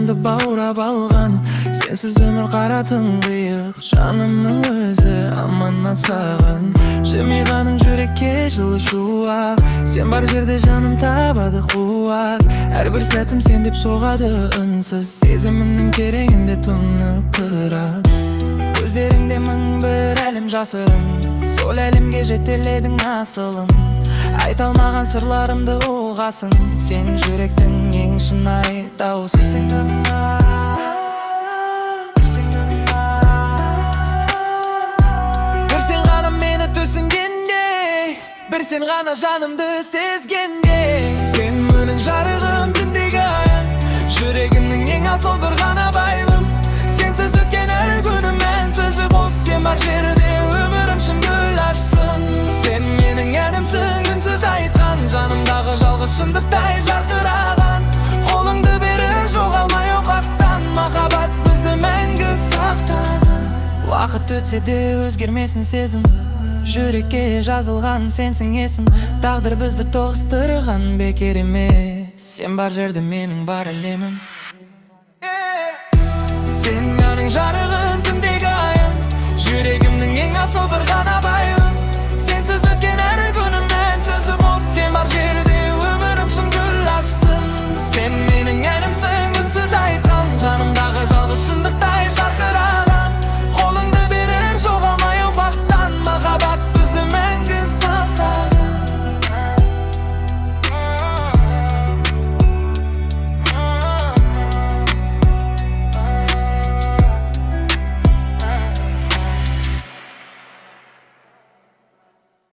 жанымды баурап алған. Сенсіз өмір қара тұңғиық, жанымның өзі аманат саған. Жымиғаның жүрекке жылы шуақ, сен бар жерде жаным табады қуат. Әрбір сәтім сен деп соғады үнсіз, сезімімнің тереңінде тұнып тұрады. Көздеріңде мың бір әлем жасырын, сол әлемге жетеледің асылым. Айта алмаған сырларымды ұғасың, сен жүректің ең шынайы дауысысың. Бір сен ғана мені түсінгендей, бір сен ғана жанымды сезгендей. Сен менің жарығым, түндегі аян, жүрегімнің ең асыл бір ғана байлым. Сенсіз өткен әр күнім мәнсіз бос, сен бар жерде өмірім шын гүл ашсын. Сен менің әнімсің, үнсіз айтқан, жанымдағы жалғыз шындықтай жарқыраған. Қолыңды беріп жоғалмай оқаттан, махаббат бізді мәңгі сақтаған. Уақыт өтсе де өзгермесін сезім, жүрекке жазылған сенсің есім. Тағдыр бізді тоғыстырған бекер емес, сен бар жерде менің бар әлемім. Сен менің жарығым, түндегі аян, жүрегімнің ең асыл бір ғана байлым. Сенсіз өткен әр күнім мәнсіз бос, сен бар жерде өмірім шын гүл ашсын. Сен менің әнімсің, үнсіз айтқан, жанымдағы жалғыз шындықтай